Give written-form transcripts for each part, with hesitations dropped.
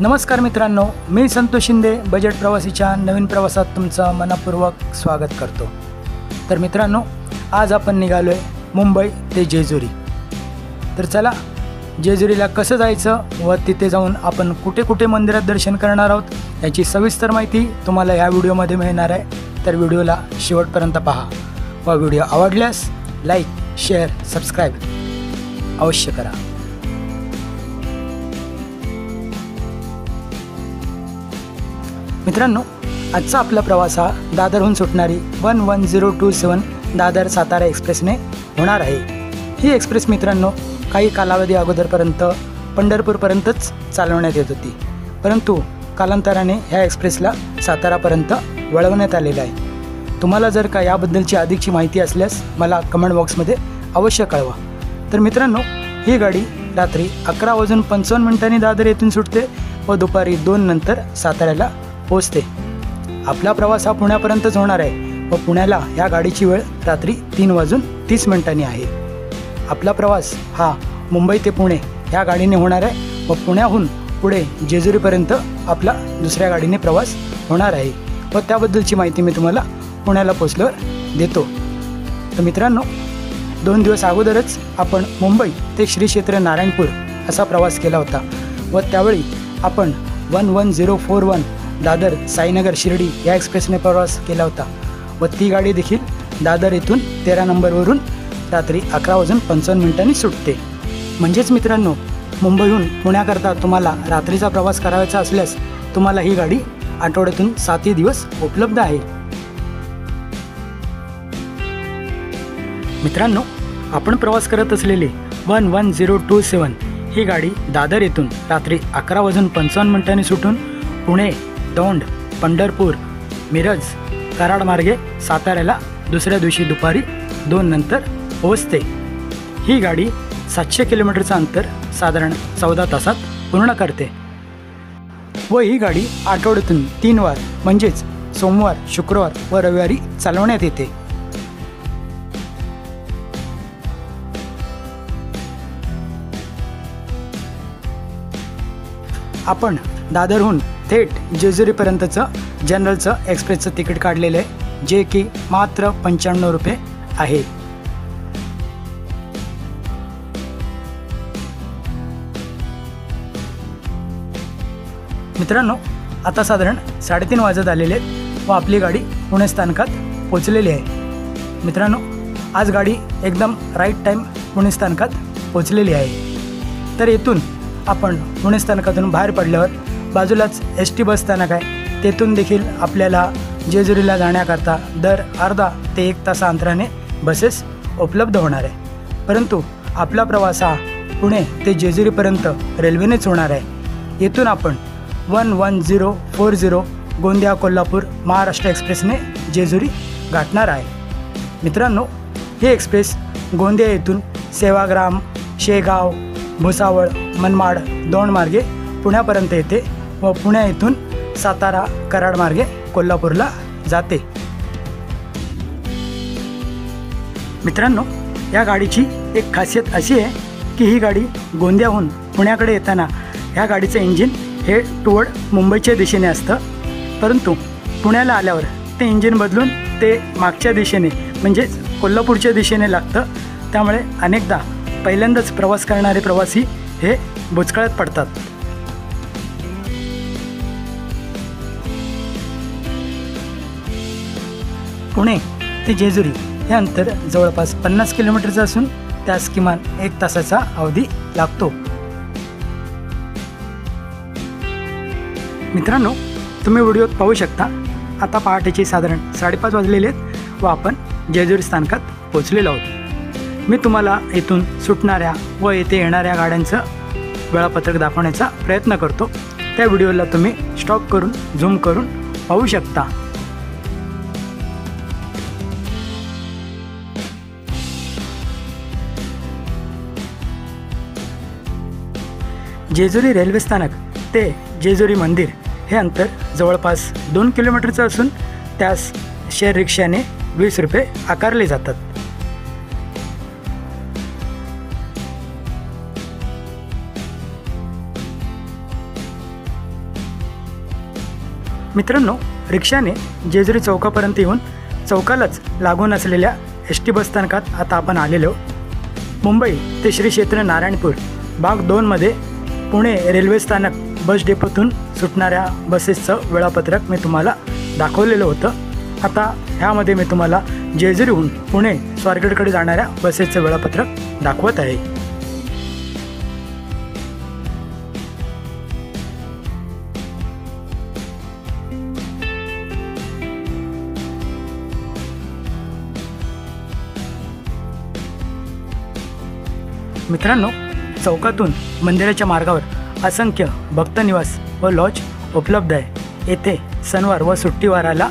नमस्कार मित्रांनो, मी संतोष शिंदे बजेट प्रवासीच्या नवीन प्रवासात तुमचं मनपूर्वक स्वागत करतो। तर मित्रांनो, आज आपण निघालो आहे मुंबई ते जेजुरी। तर चला, जेजुरीला कसं जायचं व तिथे जाऊन आपण कुठे कुठे मंदिरात दर्शन करणार आहोत याची सविस्तर माहिती तुम्हाला या व्हिडिओमध्ये मिळणार आहे। तर व्हिडिओला शेवटपर्यंत पहा व व्हिडिओ आवडल्यास लाईक, शेअर, सबस्क्राईब अवश्य करा। मित्रांनो, आजचा आपला प्रवास हा दादरहून सुटणारी 11027 दादर सातारा एक्सप्रेसने होणार आहे। ही एक्सप्रेस मित्रांनो काही कालावधी अगोदरपर्यंत पंढरपूरपर्यंतच चालवण्यात येत होती, परंतु कालांतराने ह्या एक्सप्रेसला सातारापर्यंत वळवण्यात आलेलं आहे। तुम्हाला जर का याबद्दलची अधिकची माहिती असल्यास मला कमेंट बॉक्समध्ये अवश्य कळवा। तर मित्रांनो, ही गाडी रात्री 11:55 दादर येथून सुटते व दुपारी 2 नंतर साताऱ्याला पोहोचते। आपला प्रवास हा पुण्यापर्यंतच होणार आहे व पुण्याला या गाडीची वेळ रात्री 3:30 आहे। आपला प्रवास हा मुंबई ते पुणे ह्या गाडीने होणार आहे व पुण्याहून पुढे जेजुरीपर्यंत आपला दुसऱ्या गाडीने प्रवास होणार आहे व त्याबद्दलची माहिती मी तुम्हाला पुण्याला पोहोचल्यावर देतो। तर मित्रांनो, 2 दिवस अगोदरच आपण मुंबई ते श्री क्षेत्र नारायणपूर असा प्रवास केला होता व त्यावेळी आपण 11041 दादर साईनगर शिर्डी या एक्सप्रेसने प्रवास केला होता व ती गाडी देखील दादर येथून 13 नंबरवरून रात्री 11:55 सुटते। म्हणजेच मित्रांनो, मुंबईहून पुण्याकरता तुम्हाला रात्रीचा प्रवास करायचा असल्यास तुम्हाला ही गाडी आठवड्यातून 7 दिवस उपलब्ध आहे। मित्रांनो, आपण प्रवास करत असलेली 11027 ही गाडी दादर येथून रात्री 11:55 सुटून पुणे, दौंड, पंढरपूर, मिरज, कराड मार्गे साताऱ्याला दुसऱ्या दिवशी दुपारी 2 नंतर पोहोचते। ही गाडी 700 किलोमीटरचं अंतर साधारण 14 तासात पूर्ण करते व ही गाडी आठवड्यातून 3 वार म्हणजेच सोमवार, शुक्रवार व रविवारी चालवण्यात येते। आपण दादरहून थेट जेजुरीपर्यंतचं जनरलचं एक्सप्रेसचं तिकीट काढलेलं आहे, जे की मात्र 95 रुपये आहे। मित्रांनो, आता साधारण 3:30 वाजत आलेले आहेत व आपली गाडी पुणे स्थानकात पोचलेली आहे। मित्रांनो, आज गाडी एकदम राईट टाईम पुणे स्थानकात पोचलेली आहे। तर येथून आपण पुणे स्थानकातून बाहेर पडल्यावर बाजूलाच ST बस स्थानक आहे, तेथून देखील आपल्याला जेजुरीला जाण्याकरता दर अर्धा ते 1 तासा अंतराने बसेस उपलब्ध होणार आहे। परंतु आपला प्रवास हा पुणे ते जेजुरीपर्यंत रेल्वेनेच होणार आहे। येथून आपण 11040 गोंदिया कोल्हापूर महाराष्ट्र एक्सप्रेसने जेजुरी गाठणार आहे। मित्रांनो, ही एक्सप्रेस गोंदिया येथून सेवाग्राम, शेगाव, भुसावळ, मनमाड, दौंड मार्गे पुण्यापर्यंत येते व पुण्या येथून सातारा, कराड मार्गे कोल्हापूरला जाते। मित्रांनो, या गाडीची एक खासियत अशी आहे की ही गाडी गोंदियाहून पुण्याकडे येताना ह्या गाडीचं इंजिन हे टुवर्ड मुंबईच्या दिशेने असतं, परंतु पुण्याला आल्यावर ते इंजिन बदलून ते मागच्या दिशेने म्हणजेच कोल्हापूरच्या दिशेने लागतं। त्यामुळे अनेकदा पहिल्यांदाच प्रवास करणारे प्रवासी हे बुचकळ्यात पडतात। पुणे ते जेजुरी हे अंतर जवळपास 50 किलोमीटरचं असून त्यास किमान 1 तासाचा अवधी लागतो। मित्रांनो, तुम्ही व्हिडिओत पाहू शकता आता पहाटेचे साधारण 5:30 वाजलेले आहेत व आपण जेजुरी स्थानकात पोचलेलो आहोत। मी तुम्हाला इथून सुटणाऱ्या व येथे येणाऱ्या गाड्यांचं वेळापत्रक दाखवण्याचा प्रयत्न करतो। त्या व्हिडिओला तुम्ही स्टॉप करून झूम करून पाहू शकता। जेजुरी रेल्वे स्थानक ते जेजुरी मंदिर हे अंतर जवळपास 2 किलोमीटरचं असून त्यास शेअर रिक्षाने 20 रुपये आकारले जातात। मित्रांनो, रिक्षाने जेजुरी चौकापर्यंत येऊन चौकालाच लागून असलेल्या एस टी बसस्थानकात आता आपण आलेलो. मुंबई ते श्री क्षेत्र नारायणपूर भाग 2मध्ये पुणे रेल्वे स्थानक बस डेपोतून सुटणाऱ्या बसेसचं वेळापत्रक मी तुम्हाला दाखवलेलं होतं. आता ह्यामध्ये मी तुम्हाला जेजुरीहून पुणे स्वारगेटकडे जाणाऱ्या बसेसचं वेळापत्रक दाखवत आहे. मित्रांनो, चौकातून मंदिराच्या मार्गावर असंख्य भक्तनिवास व लॉज उपलब्ध आहे. येथे सणवार व सुट्टीवाराला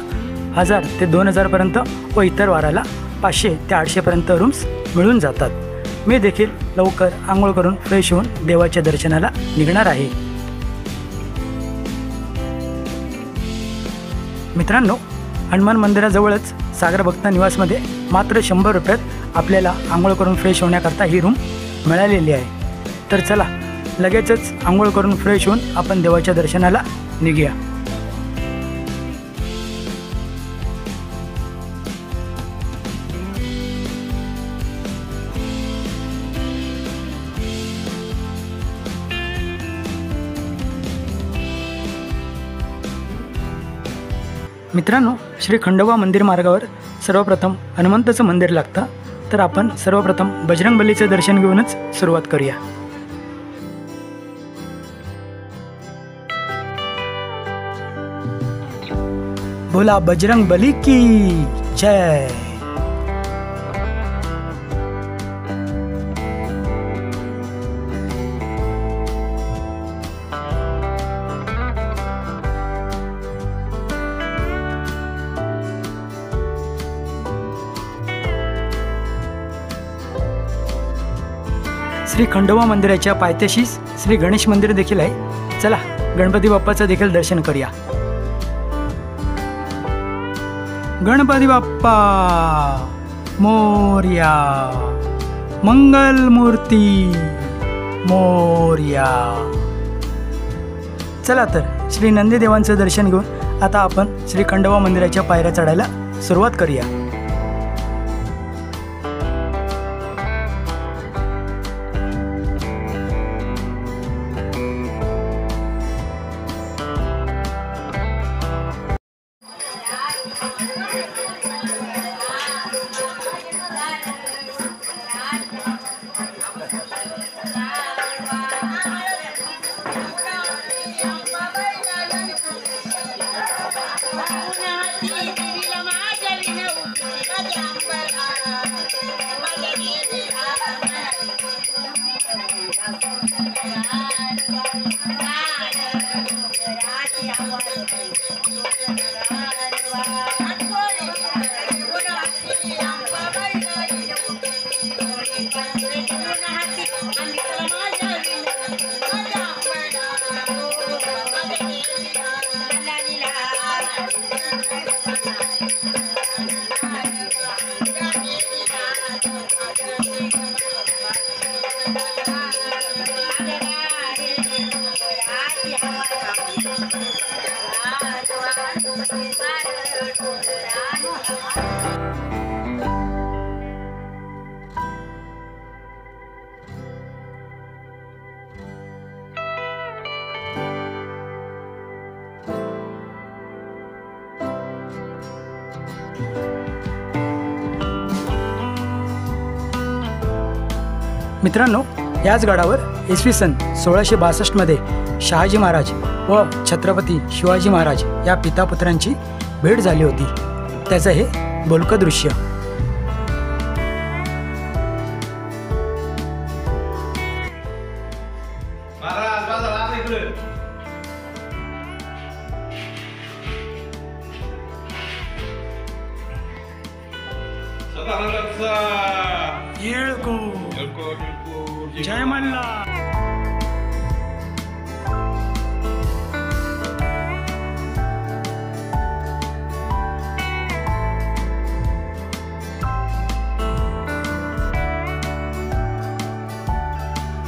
1000 ते 2000पर्यंत व इतर वाराला 500 ते 800पर्यंत रूम्स मिळून जातात. मी देखील लवकर आंघोळ करून फ्रेश होऊन देवाच्या दर्शनाला निघणार आहे. मित्रांनो, हनुमान मंदिराजवळच सागर भक्त निवासमध्ये मात्र 100 रुपयात आपल्याला आंघोळ करून फ्रेश होण्याकरता ही रूम मिळालेली आहे. तर चला, लगेचच आंघोळ करून फ्रेश होऊन आपण देवाच्या दर्शनाला निघूया. मित्रांनो, श्री खंडोबा मंदिर मार्गावर सर्वप्रथम हनुमंताचं मंदिर लागतं. तर आपण सर्वप्रथम बजरंगबलीचं दर्शन घेऊनच सुरुवात करूया. बोला बजरंगबली की जय. श्री खंडोबा मंदिराच्या पायथ्याशीच श्री गणेश मंदिर देखील आहे. चला, गणपती बाप्पाचं देखील दर्शन करूया. गणपती बाप्पा मोरया, मंगल मूर्ती मोरया. चला तर श्री नंदीदेवांचं दर्शन घेऊन आता आपण श्री खंडोबा मंदिराच्या पायऱ्या चढायला सुरुवात करूया. मित्रांनो, याच गडावर इसवी सन 1662मध्ये शहाजी महाराज व छत्रपती शिवाजी महाराज या पितापुत्रांची भेट झाली होती. त्याचं हे बोलकं दृश्य. जय मल्हार.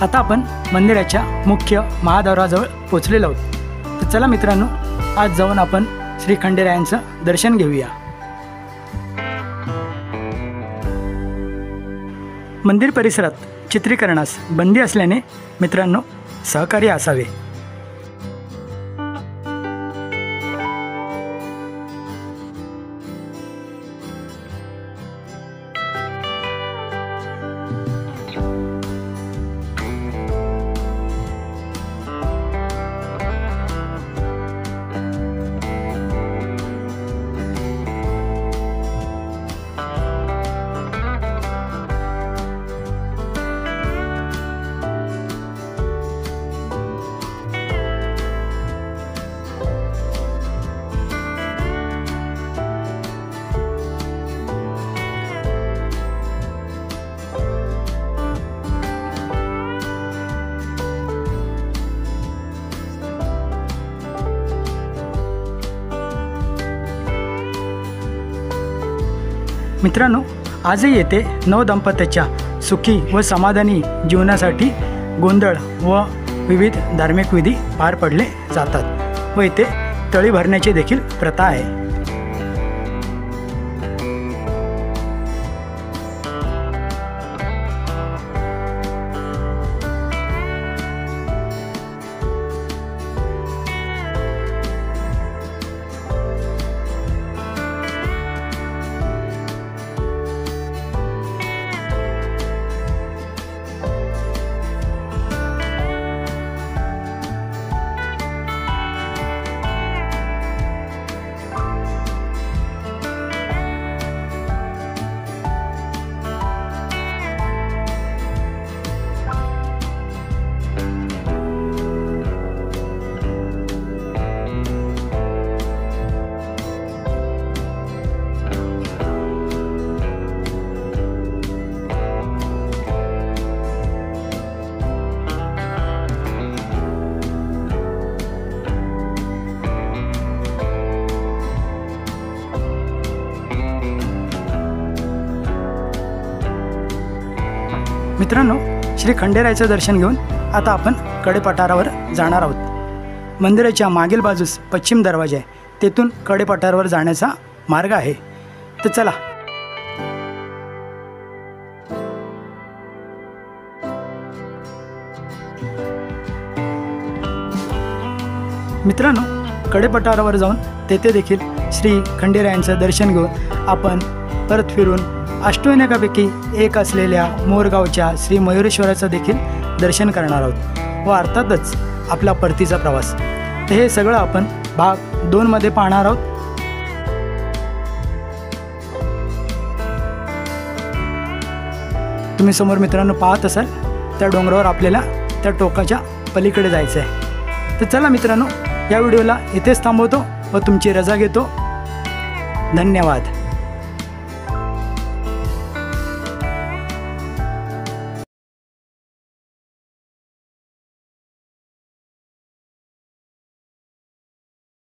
आता आपण मंदिराच्या मुख्य महाद्वाराजवळ पोहोचलेलो आहोत. तर चला मित्रांनो, आज जाऊन आपण श्री खंडेरायांचं दर्शन घेऊया। मंदिर परिसरात चित्रीकरणास बंदी असल्याने मित्रांनो सहकार्य असावे। मित्रांनो, आजही येथे नवदंपत्याच्या सुखी व समाधानी जीवनासाठी गोंधळ व विविध धार्मिक विधी पार पडले जातात व येथे तळी भरण्याची देखील प्रथा आहे। मित्रांनो, श्री खंडेरायाचं दर्शन घेऊन आता आपण कडेपठारावर जाणार आहोत। मंदिराच्या मागील बाजूस पश्चिम दरवाजा आहे, तेथून कडेपठारावर जाण्याचा मार्ग आहे। तर चला। मित्रांनो, कडेपठारावर जाऊन तेथे देखील श्री खंडेरायांचं दर्शन घेऊन आपण परत फिरून अष्टविनायकापैकी एक असलेल्या मोरगावच्या श्री मयुरेश्वराचं देखील दर्शन करणार आहोत व अर्थातच आपला परतीचा प्रवास। तर हे सगळं आपण भाग 2 मध्ये पाहणार आहोत। तुम्ही समोर मित्रांनो पाहत असाल त्या डोंगरावर आपल्याला त्या टोकाच्या पलीकडे जायचं आहे। तर चला मित्रांनो, या व्हिडिओला इथेच थांबवतो व तुमची रजा घेतो। धन्यवाद।